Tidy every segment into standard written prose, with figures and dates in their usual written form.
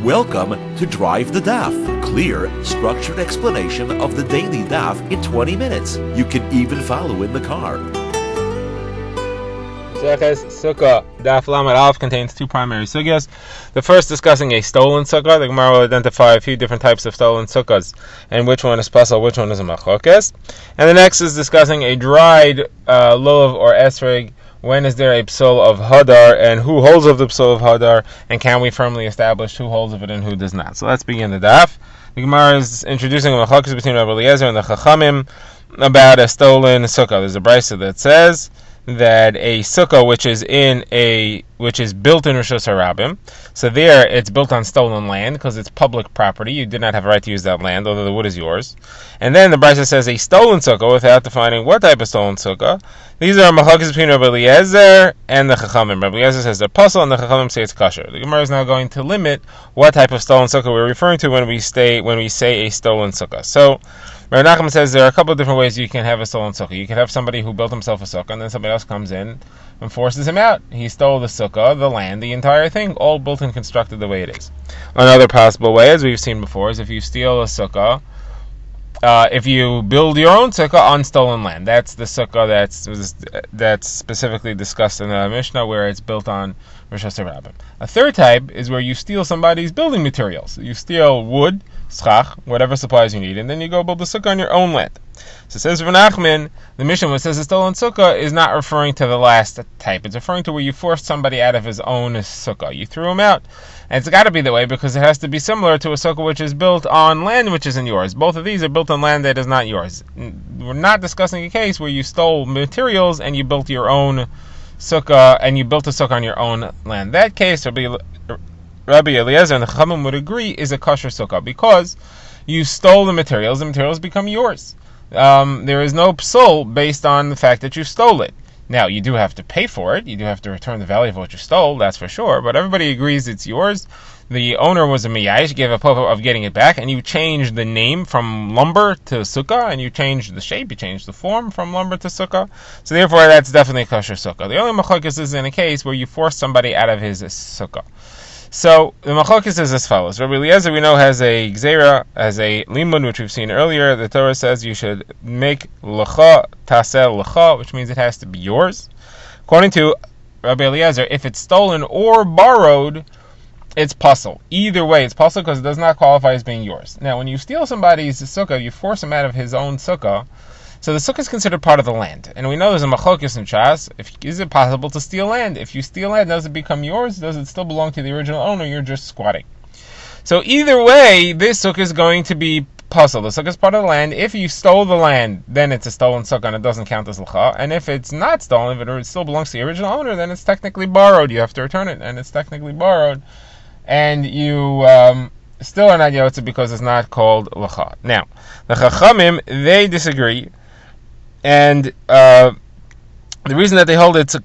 Welcome to Drive the Daf. Clear, structured explanation of the daily Daf in 20 minutes. You can even follow in the car. Sukkah Daf Lamed Aleph contains two primary sugyas. The first discussing a stolen sukkah. The Gemara will identify a few different types of stolen sukkahs and which one is pasal, which one is a machlokes. And the next is discussing a dried lulav or esrog. When is there a psul of hadar, and who holds of the psul of hadar, and can we firmly establish who holds of it and who does not? So let's begin the daf. The Gemara is introducing a machlokes between Rabbi Eliezer and the Chachamim about a stolen sukkah. There's a brisa that says that a sukkah which is built in Rishus Harabim, so there it's built on stolen land because it's public property. You did not have a right to use that land, although the wood is yours. And then the brisa says a stolen sukkah without defining what type of stolen sukkah. These are machlokes between Rabbi Eliezer and the Chachamim. Rabbi Eliezer says they're pasal, and the Chachamim say it's kosher. The Gemara is now going to limit what type of stolen sukkah we're referring to when we say a stolen sukkah. So Rabbi Nachman says there are a couple of different ways you can have a stolen sukkah. You can have somebody who built himself a sukkah, and then somebody else comes in and forces him out. He stole the sukkah, the land, the entire thing, all built and constructed the way it is. Another possible way, as we've seen before, is if you steal a sukkah, if you build your own sukkah on stolen land. That's the sukkah that's specifically discussed in the Mishnah, where it's built on Rishus Harabim. A third type is where you steal somebody's building materials. You steal wood, schach, whatever supplies you need, and then you go build a sukkah on your own land. So it says Rav Nachman, the Mishnah which says a stolen sukkah is not referring to the last type. It's referring to where you forced somebody out of his own sukkah. You threw him out. And it's got to be that way because it has to be similar to a sukkah which is built on land which isn't yours. Both of these are built on land that is not yours. We're not discussing a case where you stole materials and you built your own sukkah, and you built a sukkah on your own land. That case, Rabbi Eliezer and the Chachamim would agree, is a kosher sukkah because you stole the materials become yours. There is no psul based on the fact that you stole it. Now, you do have to pay for it. You do have to return the value of what you stole, that's for sure. But everybody agrees it's yours. The owner was a miyash, gave a papa of getting it back, and you changed the name from lumber to sukkah, and you changed the shape, you changed the form from lumber to sukkah. So therefore, that's definitely a kosher sukkah. The only machlokes is in a case where you force somebody out of his sukkah. So the machlokes is as follows. Rabbi Eliezer, we know, has a gzeira, has a limud, which we've seen earlier. The Torah says you should make lecha tasel lecha, which means it has to be yours. According to Rabbi Eliezer, if it's stolen or borrowed, it's pasal. Either way, it's pasal because it does not qualify as being yours. Now, when you steal somebody's sukkah, you force him out of his own sukkah. So the sukkah is considered part of the land. And we know there's a machlokes in Shas. Is it possible to steal land? If you steal land, does it become yours? Does it still belong to the original owner? You're just squatting. So either way, this sukkah is going to be pasal. The sukkah is part of the land. If you stole the land, then it's a stolen sukkah and it doesn't count as l'cha. And if it's not stolen, if it still belongs to the original owner, then it's technically borrowed. You have to return it, and it's technically borrowed. And you still are not yotze because it's not called l'cha. Now, the Chachamim, they disagree. And the reason that they hold it's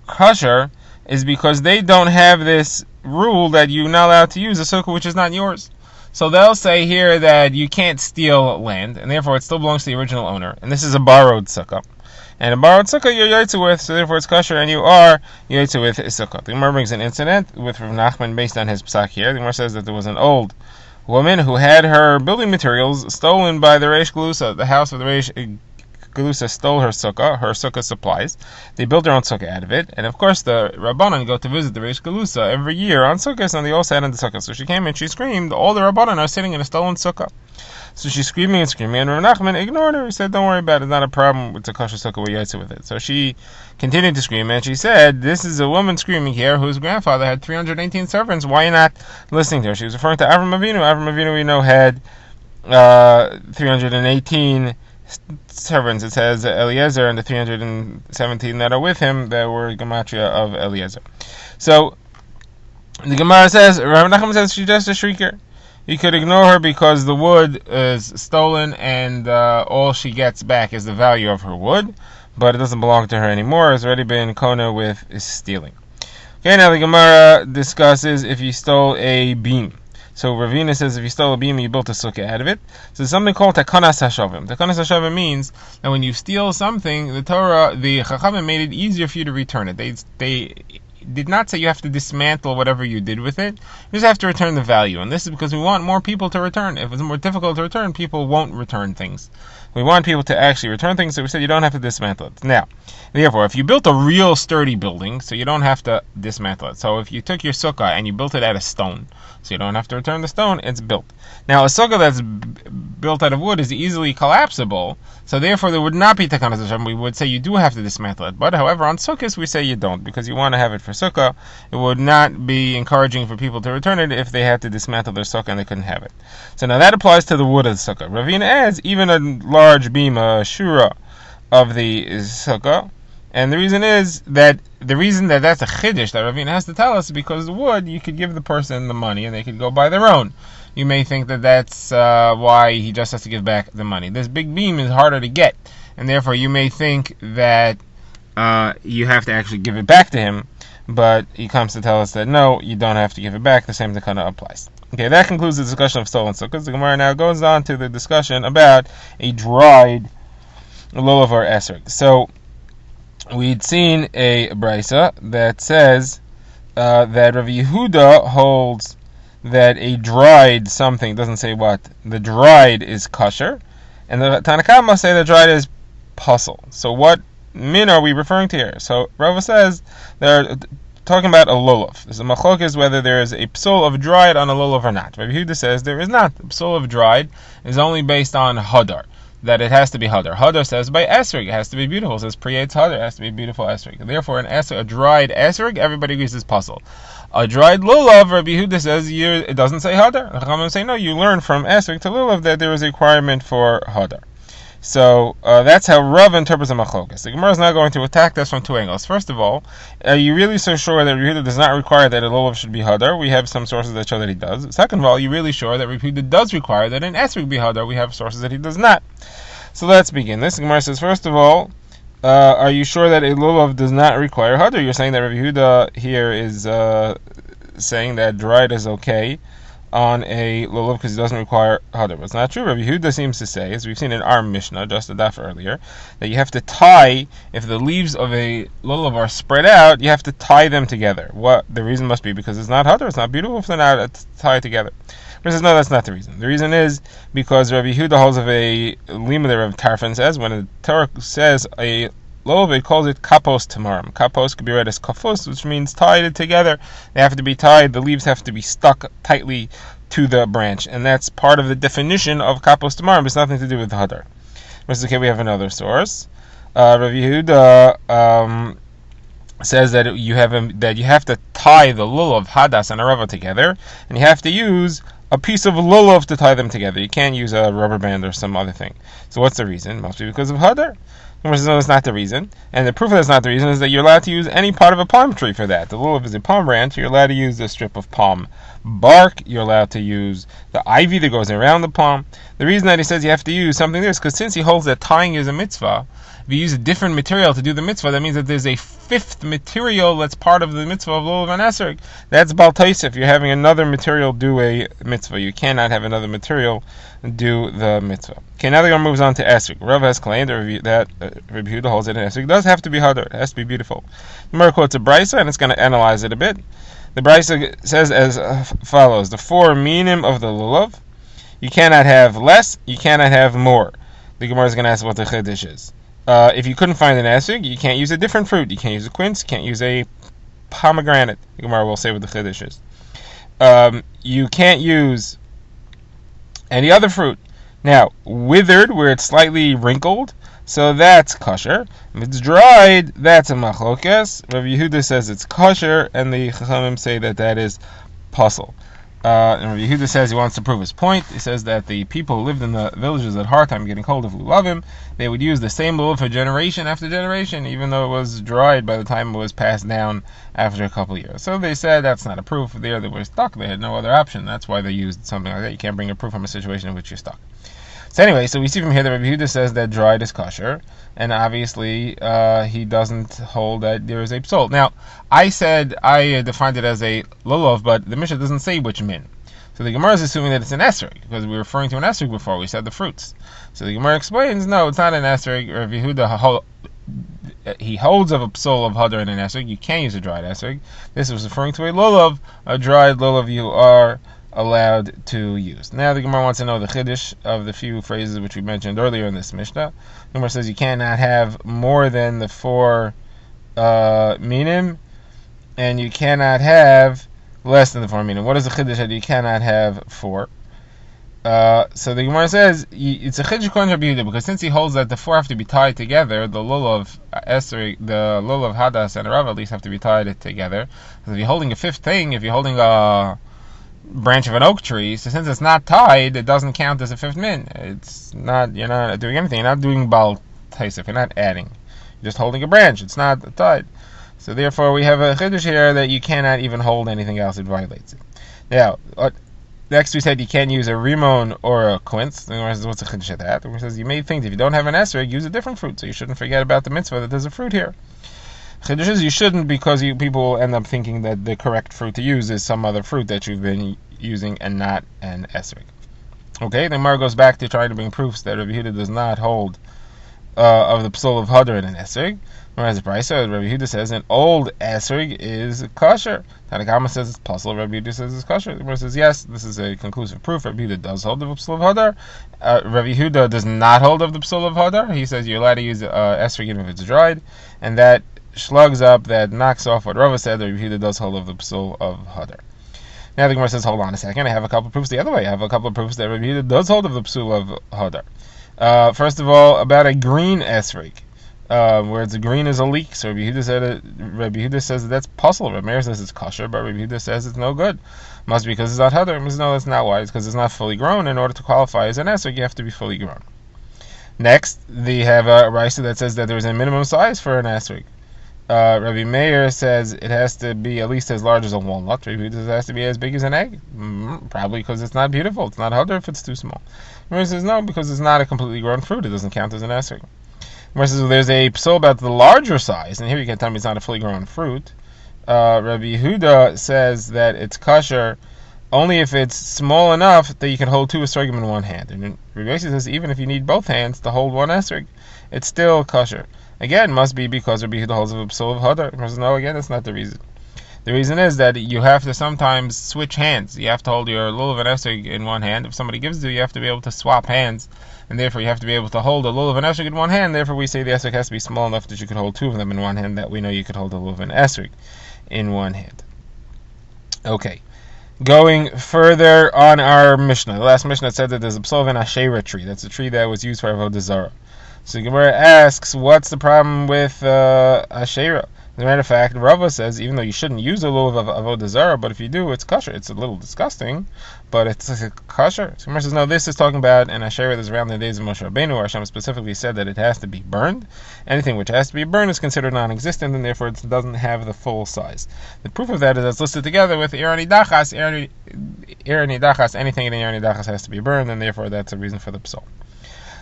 kosher is because they don't have this rule that you're not allowed to use a sukkah which is not yours. So they'll say here that you can't steal land, and therefore it still belongs to the original owner. And this is a borrowed sukkah. And a borrowed sukkah you're yotze with, so therefore it's kosher, and you are yotze with a sukkah. The Gemara brings an incident with Rav Nachman based on his psak here. The Gemara says that there was an old woman who had her building materials stolen by the Reish Galusa. The house of the Reish Galusa stole her sukkah supplies. They built their own sukkah out of it, and of course the Rabbanan go to visit the Reish Galusa every year on sukkahs, and they all sat in the sukkah. So she came and she screamed, all the Rabbanan are sitting in a stolen sukkah. So she's screaming, and Rav Nachman ignored her. He said, don't worry about it, it's not a problem, it's a kosher sukkah, we're yotze with it. So she continued to scream, and she said, this is a woman screaming here whose grandfather had 318 servants, why are you not listening to her? She was referring to Avram Avinu. Avram Avinu, we know, had 318 servants. It says Eliezer and the 317 that are with him that were gematria of Eliezer. So the Gemara says, Rav Nachman says she's just a shrieker. You could ignore her because the wood is stolen and all she gets back is the value of her wood, but it doesn't belong to her anymore. It's already been kona with stealing. Okay, now the Gemara discusses if you stole a beam. So Ravina says if you stole a beam and you built a sukkah out of it, so there's something called takanas hashavim. Takanas hashavim means that when you steal something, the Torah, the Chachamim made it easier for you to return it. They did not say you have to dismantle whatever you did with it. You just have to return the value. And this is because we want more people to return. If it's more difficult to return, people won't return things. We want people to actually return things, so we said you don't have to dismantle it. Now, therefore, if you built a real sturdy building, so you don't have to dismantle it. So if you took your sukkah and you built it out of stone, so you don't have to return the stone, it's built. Now, a sukkah that's built out of wood is easily collapsible, so therefore there would not be takanas Hashem. We would say you do have to dismantle it. But however, on sukkahs we say you don't, because you want to have it for sukkah. It would not be encouraging for people to return it if they had to dismantle their sukkah and they couldn't have it. So now that applies to the wood of the sukkah. Ravina adds even a large beam, a shura of the sukkah. And the reason that's a chiddush that Ravina has to tell us, because the wood, you could give the person the money and they could go buy their own. You may think that that's why he just has to give back the money. This big beam is harder to get, and therefore you may think that you have to actually give it back to him, but he comes to tell us that no, you don't have to give it back. The same thing kind of applies. Okay, that concludes the discussion of stolen sukkahs. The Gemara now goes on to the discussion about a dried lulav or esrog. So we'd seen a brisa that says that Rav Yehuda holds that a dried something, doesn't say what, the dried is kosher, and the Tanakama say the dried is puzzle. So what min are we referring to here? So Rava says they're talking about a lulav. There's a machlokes whether there is a psul of dried on a lulav or not. Rav Yehuda says there is not. The psul of dried is only based on hadar, that it has to be hadar. Hadar says by esrog, it has to be beautiful. It says priyetz hadar, it has to be beautiful esrog. Therefore, a dried esrog, everybody agrees is puzzle. A dried lulav, Rabbi Yehuda says it doesn't say hadar. The Chachamim say no, you learn from esrog to lulav that there is a requirement for hadar. So that's how Rav interprets the machlokes. The Gemara is now going to attack this from two angles. First of all, are you really so sure that Rabbi Yehuda does not require that a lulav should be hadar? We have some sources that show that he does. Second of all, are you really sure that Rabbi Yehuda does require that an esrog be hadar? We have sources that he does not. So let's begin this. The Gemara says, first of all, are you sure that a lulav does not require hadar? You're saying that Rabbi Yehuda here is saying that dried is okay on a lulav because it doesn't require hadar. But it's not true. Rabbi Yehuda seems to say, as we've seen in our Mishnah, just a daf earlier, that you have to tie, if the leaves of a lulav are spread out, you have to tie them together. What the reason must be, because it's not hadar, it's not beautiful if they're not tied together. He says, no, that's not the reason. The reason is because Rabbi Yehuda holds of a lima that Rav Tarfon says, when the Torah says a lulav, it calls it kapos tamarim. Kapos could be read as kafos, which means tied together. They have to be tied, the leaves have to be stuck tightly to the branch, and that's part of the definition of kapos tamarim. It's nothing to do with hadar. Okay, we have another source. Rabbi Yehuda says that you have to tie the lulav, hadas, and a rava together, and you have to use a piece of lulav to tie them together. You can't use a rubber band or some other thing. So what's the reason? It must be because of hadar. No, it's not the reason. And the proof that it's not the reason is that you're allowed to use any part of a palm tree for that. The lulav is a palm branch. You're allowed to use the strip of palm bark. You're allowed to use the ivy that goes around the palm. The reason that he says you have to use something there is because since he holds that tying is a mitzvah, if you use a different material to do the mitzvah, that means that there's a fifth material that's part of the mitzvah of lulav and esrog. That's bal taisif. You're having another material do a mitzvah. You cannot have another material do the mitzvah. Okay, now the Gemara moves on to esrog. Rav has claimed that Rabbi Yehuda holds that an esrog does have to be hadar. It has to be beautiful. The Gemara quotes a brisa, and it's going to analyze it a bit. The brisa says as follows: the four minim of the lulav, you cannot have less, you cannot have more. The Gemara is going to ask what the chiddush is. If you couldn't find an esrog, you can't use a different fruit. You can't use a quince, you can't use a pomegranate. The Gemara will say what the chiddush is. You can't use any other fruit. Now, withered, where it's slightly wrinkled, so that's kosher. If it's dried, that's a machlokes. Rabbi Yehuda says it's kosher, and the Chachamim say that is puzzle. And Rabbi Yehuda says he wants to prove his point. He says that the people who lived in the villages at hard time getting hold of lulavim, they would use the same lulav for generation after generation, even though it was dried by the time it was passed down after a couple of years. So they said that's not a proof. There they were stuck. They had no other option. That's why they used something like that. You can't bring a proof from a situation in which you're stuck. So anyway, so we see from here that Rabbi Yehuda says that dried is kosher, and obviously he doesn't hold that there is a psul. Now, I said I defined it as a lulav, but the Mishnah doesn't say which min. So the Gemara is assuming that it's an esrog, because we were referring to an esrog before. We said the fruits. So the Gemara explains, no, it's not an esrog. Rabbi Yehuda he holds of a psul of hadar and an esrog, you can't use a dried esrog. This was referring to a lulav. A dried lulav you are allowed to use. Now the Gemara wants to know the chiddush of the few phrases which we mentioned earlier in this Mishnah. The Gemara says you cannot have more than the 4 minim, and you cannot have less than the 4 minim. What is the chiddush that you cannot have 4? So the Gemara says it's a chiddush according to Rabbi Yehuda, because since he holds that the 4 have to be tied together, the lulav esrog, the lulav hadas, and the rav at least have to be tied together. So if you're holding a 5th thing, if you're holding a branch of an oak tree, so since it's not tied, it doesn't count as a 5th min. It's not, you're not doing anything. You're not doing bal taisif. You're not adding. You're just holding a branch. It's not tied. So therefore, we have a chiddush here that you cannot even hold anything else. It violates it. Now, next we said you can't use a rimon or a quince. The Gemara says, what's the chiddush of that? The Gemara says, you may think if you don't have an esrog, use a different fruit. So you shouldn't forget about the mitzvah that there's a fruit here. Chiddush is you shouldn't, because people end up thinking that the correct fruit to use is some other fruit that you've been using and not an esrog. Okay, then Gemara goes back to trying to bring proofs that Rabbi Yehuda does not hold of the psul of hadar and an esrog. Whereas the Brisa, Rabbi Yehuda says an old esrog is kosher. Tanakama says it's puzzle. Rabbi Yehuda says it's kosher. The Gemara says yes, this is a conclusive proof. Rabbi Yehuda does hold of the psul of hadar. Rabbi Yehuda does not hold of the psul of hadar. He says you're allowed to use esrog even if it's dried, and that slugs up, that knocks off what Rava said. Rabbi Yehuda does hold of the psul of hadar. Now the Gemara says, hold on a second, I have a couple of proofs the other way. I have a couple of proofs that Rabbi Yehuda does hold of the psul of hadar. First of all, about a green esrog, where it's green is a leek. So Rabbi Yehuda says that's puzzle. Rabbi Meir says it's kosher, but Rabbi Yehuda says it's no good. Must be because it's not hadar. No, that's not why. It's because it's not fully grown. In order to qualify as an esrog, you have to be fully grown. Next, they have a Raisa that says that there's a minimum size for an esrog. Rabbi Meir says it has to be at least as large as a walnut. Rabbi Yehuda says it has to be as big as an egg. Probably because it's not beautiful. It's not hadar if it's too small. Rabbi Meir says no, because it's not a completely grown fruit. It doesn't count as an esrog. Rabbi says there's a psul about the larger size, and here you can tell me it's not a fully grown fruit. Rabbi Yehuda says that it's kosher only if it's small enough that you can hold 2 esrogim in one hand. And Rabbi Yossi says even if you need both hands to hold 1 esrog, it's still kosher. Again, must be because Rabbi Yehuda holds of a psul of hadar. Rabbi says no, again, that's not the reason. The reason is that you have to sometimes switch hands. You have to hold your lulav and esrog in one hand. If somebody gives it to you, you have to be able to swap hands, and therefore you have to be able to hold a lulav and esrog in one hand. Therefore we say the esrog has to be small enough that you could hold 2 of them in one hand, that we know you could hold a lulav and esrog in one hand. Okay. Going further on our Mishnah. The last Mishnah said that there's a psul of an Asherah tree. That's a tree that was used for Avodah Zarah. So Gemara asks, what's the problem with Asherah? As a matter of fact, Rava says, even though you shouldn't use a lulav of Avodah Zarah, but if you do, it's kosher. It's a little disgusting, but it's kosher. So Gemara says, no, this is talking about an Asherah that's around the days of Moshe Rabbeinu, where Hashem specifically said that it has to be burned. Anything which has to be burned is considered non-existent, and therefore it doesn't have the full size. The proof of that is that's listed together with Irani Dachas. Irani Dachas, anything in the Irani Dachas has to be burned, and therefore that's a reason for the psul.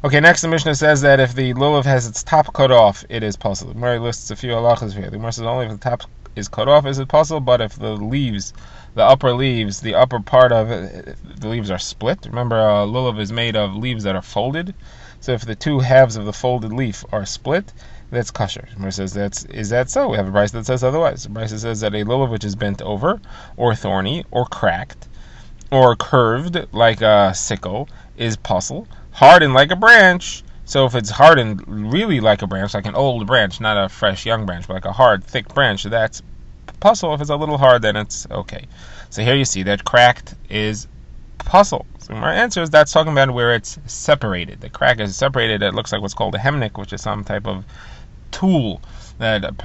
Okay, next the Mishnah says that if the lulav has its top cut off, it is possible. The Gemara lists a few halachas here. The Gemara says only if the top is cut off is it possible, but if the leaves, the upper part of it, the leaves are split. Remember, lulav is made of leaves that are folded. So if the 2 halves of the folded leaf are split, that's kosher. The Gemara says is that so? We have a Brisa that says otherwise. The Brisa says that a lulav which is bent over, or thorny, or cracked, or curved like a sickle is puzzle. Hardened like a branch. So if it's hardened really like a branch, like an old branch, not a fresh young branch, but like a hard, thick branch, that's puzzle. If it's a little hard, then it's okay. So here you see that cracked is puzzle. So my answer is that's talking about where it's separated. The crack is separated. It looks like what's called a hemnik, which is some type of tool that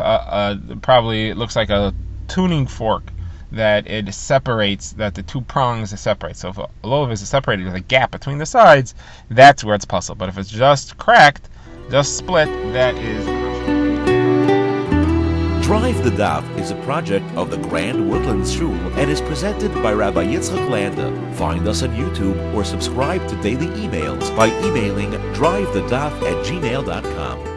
probably looks like a tuning fork, that it separates, that the 2 prongs separate. So if a lulav is separated with a gap between the sides, that's where it's puzzle. But if it's just cracked, just split, that is kosher. Drive the Daf is a project of the Grand Woodlands Shul and is presented by Rabbi Yitzchak Landa. Find us on YouTube or subscribe to daily emails by emailing drivethedaf@gmail.com.